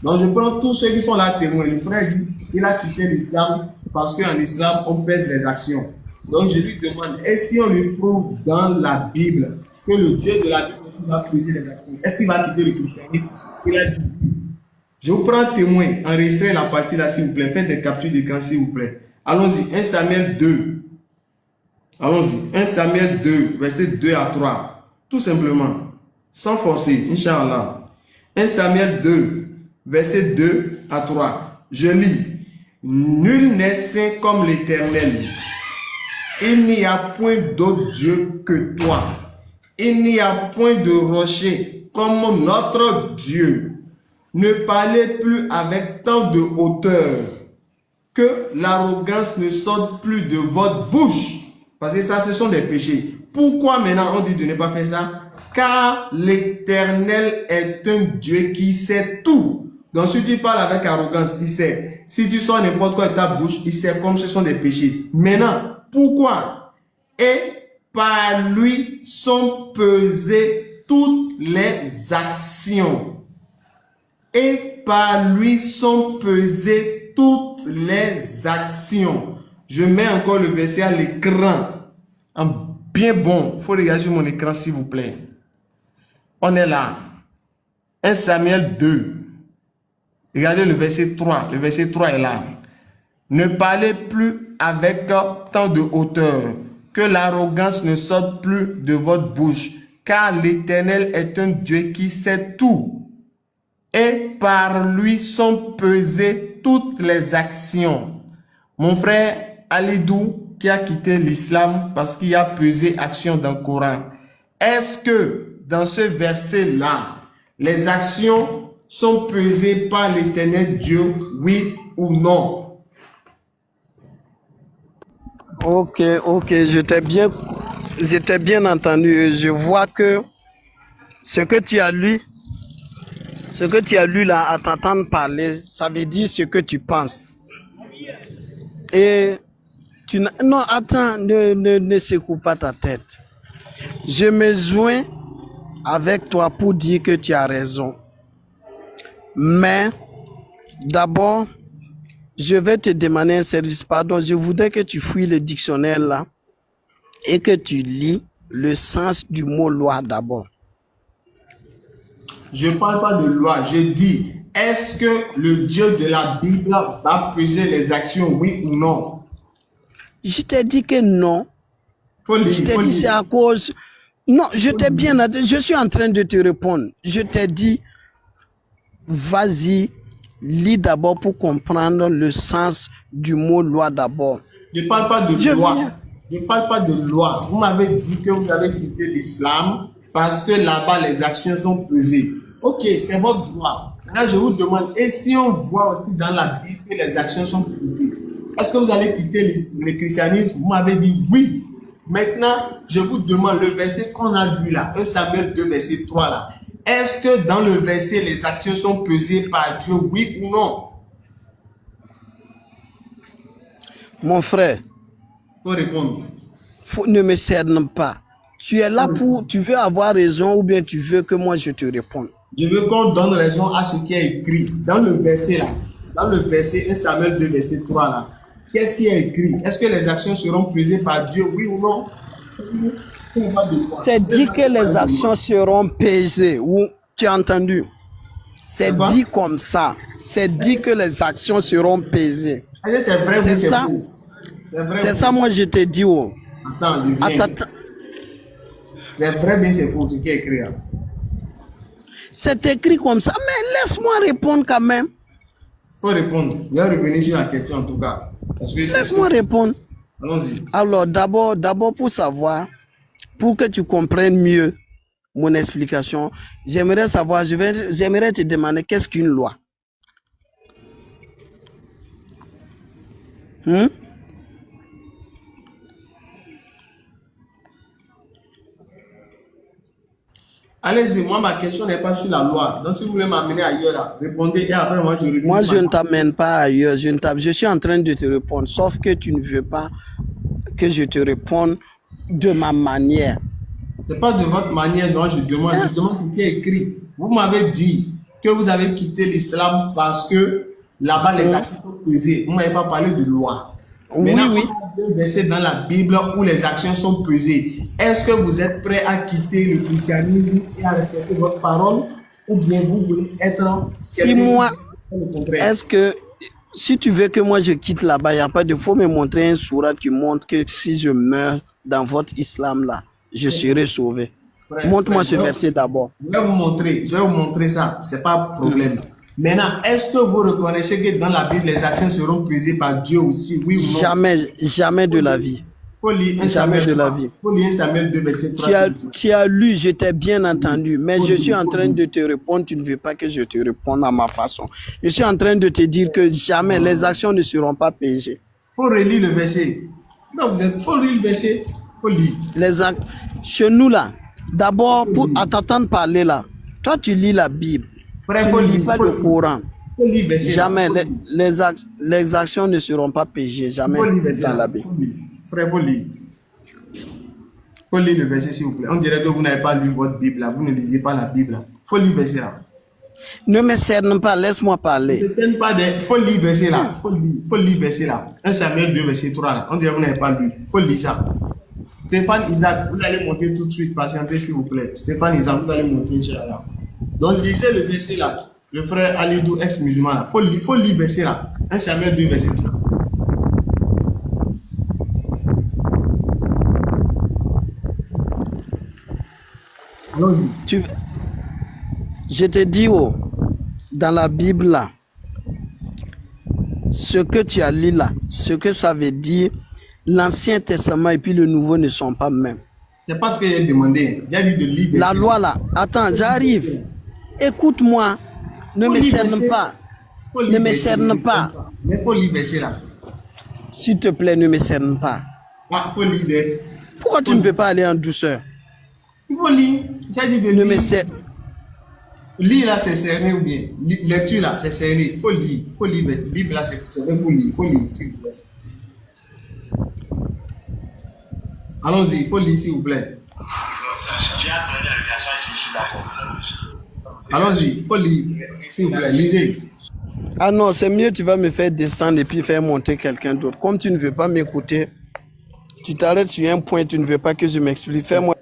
Donc, je prends tous ceux qui sont là témoins. Le frère dit qu'il a quitté l'islam parce qu'en islam, on pèse les actions. Donc, je lui demande, est-ce si on lui prouve dans la Bible que le Dieu de la Bible va peser les actions, est-ce qu'il va quitter le christianisme? Il a dit, je vous prends témoin, enregistrez la partie là, s'il vous plaît. Faites des captures d'écran, s'il vous plaît. Allons-y, 1 Samuel 2. Allons-y, 1 Samuel 2, versets 2 à 3. Tout simplement, sans forcer, Inch'Allah. 1 Samuel 2, versets 2 à 3. Je lis. Nul n'est saint comme l'Éternel. Il n'y a point d'autre Dieu que toi. Il n'y a point de rocher comme notre Dieu. Ne parlez plus avec tant de hauteur, que l'arrogance ne sorte plus de votre bouche. Parce que ça, ce sont des péchés. Pourquoi maintenant on dit de ne pas faire ça? Car l'Éternel est un Dieu qui sait tout. Donc si tu parles avec arrogance, il sait. Si tu sors n'importe quoi de ta bouche, il sait comme ce sont des péchés. Maintenant, pourquoi? Et par lui sont pesées toutes les actions. Et par lui sont pesées toutes les actions. Je mets encore le verset à l'écran. Bien bon. Il faut regarder sur mon écran, s'il vous plaît. On est là. 1 Samuel 2. Regardez le verset 3. Le verset 3 est là. Ne parlez plus avec tant de hauteur, que l'arrogance ne sorte plus de votre bouche, car l'Éternel est un Dieu qui sait tout. Et par lui sont pesées toutes les actions. Mon frère Alidou, qui a quitté l'islam parce qu'il a pesé action dans le Coran, est-ce que dans ce verset-là, les actions sont pesées par l'Éternel Dieu, oui ou non? Ok, j'étais bien entendu. Je vois que ce que tu as lu là, à t'entendre parler, ça veut dire ce que tu penses. Et non, attends, ne secoue pas ta tête. Je me joins avec toi pour dire que tu as raison. Mais d'abord, je vais te demander un service. Pardon, je voudrais que tu fouilles le dictionnaire là et que tu lis le sens du mot loi d'abord. Je ne parle pas de loi, je dis, est-ce que le Dieu de la Bible va peser les actions, oui ou non? Je t'ai dit que non. Je t'ai dit c'est à cause... Non, je t'ai bien... Je suis en train de te répondre. Je t'ai dit, vas-y, lis d'abord pour comprendre le sens du mot loi d'abord. Je ne parle pas de loi. Je ne parle pas de loi. Vous m'avez dit que vous avez quitté l'islam parce que là-bas, les actions sont pesées. Ok, c'est votre droit. Là, je vous demande, et si on voit aussi dans la Bible que les actions sont pesées, est-ce que vous allez quitter le christianisme? Vous m'avez dit oui. Maintenant, je vous demande le verset qu'on a lu là, 1 Samuel 2, verset 3 là. Est-ce que dans le verset, les actions sont pesées par Dieu, oui ou non? Mon frère, faut répondre. Ne me cerne pas. Tu es là pour, tu veux avoir raison ou bien tu veux que moi je te réponde? Je veux qu'on donne raison à ce qui est écrit dans le verset là. Dans le verset 1 Samuel 2, verset 3 là. Qu'est-ce qui est écrit? Est-ce que les actions seront pesées par Dieu, oui ou non? C'est dit que les actions seront pesées. Ou tu as entendu? C'est dit comme ça. C'est dit que les actions seront pesées. C'est vrai, c'est ça. C'est ça, moi je te dis. Oh. Attends, c'est vrai, mais c'est faux ce qui est écrit. Hein. C'est écrit comme ça, mais laisse-moi répondre quand même. Il faut répondre. Je vais revenir sur la question en tout cas. Laisse-moi répondre. Allons-y. Alors d'abord pour savoir, pour que tu comprennes mieux mon explication, j'aimerais savoir, j'aimerais te demander qu'est-ce qu'une loi? Allez-y, moi ma question n'est pas sur la loi. Donc si vous voulez m'amener ailleurs, là, répondez et après moi je réponds. Moi je ne t'amène pas ailleurs, je suis en train de te répondre, sauf que tu ne veux pas que je te réponde de ma manière. C'est pas de votre manière dont je demande ce qui est écrit. Vous m'avez dit que vous avez quitté l'islam parce que là-bas les actions sont pesées. Vous ne m'avez pas parlé de loi. Maintenant, oui. on a deux versets dans la Bible où les actions sont pesées. Est-ce que vous êtes prêt à quitter le christianisme et à respecter votre parole, ou bien vous voulez être Si moi, le contraire? est-ce que si tu veux que moi je quitte là-bas, il n'y a pas de faut me montrer un sourate qui montre que si je meurs dans votre islam là, je serai sauvé. Frère, Montre-moi ce frère, verset d'abord. je vais vous montrer ça, c'est pas un problème. Maintenant, est-ce que vous reconnaissez que dans la Bible, les actions seront pesées par Dieu aussi, oui ou non? Jamais, jamais de la vie. Faut lire 1 Jamais Samuel de la 3. vie. Faut lire 1 Samuel 2, verset 3. Tu as lu, je t'ai bien entendu, mais je suis en train de te répondre, tu ne veux pas que je te réponde à ma façon. Je suis en train de te dire que jamais les actions ne seront pas payées. Faut relire le verset. Non, faut lire le verset. Faut lire. Chez nous là, d'abord, à t'entendre parler là, toi tu lis la Bible, Frère, tu faut ne lis lire, pas faut le lire. Coran. Faut lire le verset. Jamais, Faut lire. les actions ne seront pas payées, jamais Faut lire le verset. dans la Bible. Faut lire. Frère, faut lire. Faut lire le verset, s'il vous plaît. On dirait que vous n'avez pas lu votre Bible là. Vous ne lisez pas la Bible là. Faut lire le verset là. Ne me cerne pas, laisse-moi Ne parler. te scène pas des. Faut lire le verset là. Faut lire le verset là. 1 Samuel 2, verset 3 là. On dirait que vous n'avez pas lu. Faut lire ça. Stéphane Isaac, vous allez monter tout de suite. Patientez, s'il vous plaît. Stéphane Isaac, vous allez monter, Inch'Allah. Donc, lisez le verset là. Le frère Alidou, ex-musulman là. Faut lire le verset là. 1 Samuel 2, verset 3. Allons-y. Je te dis, dans la Bible là, ce que tu as lu là, ce que ça veut dire, l'Ancien Testament et puis le Nouveau ne sont pas mêmes. C'est pas ce que j'ai demandé. J'ai dit de lire. La loi là, attends, j'arrive. Écoute-moi, ne me cerne pas. Ne me cerne pas. Mais faut lire verset là. S'il te plaît, ne me cerne pas. Ah, faut lire. Pourquoi tu ne peux pas aller en douceur? Il faut lire. J'ai dit de Ne lire. me cerne. Lire là, c'est cerné ou bien lecture là, c'est cerné. Il faut lire. Il faut lire. Bible là, c'est bien pour lire. Il faut lire, s'il vous plaît. Allons-y, il faut lire, s'il vous plaît. Allons-y, il faut lire, s'il vous plaît. Lisez. Ah non, c'est mieux, tu vas me faire descendre et puis faire monter quelqu'un d'autre. Comme tu ne veux pas m'écouter, tu t'arrêtes sur un point, tu ne veux pas que je m'explique. Fais-moi.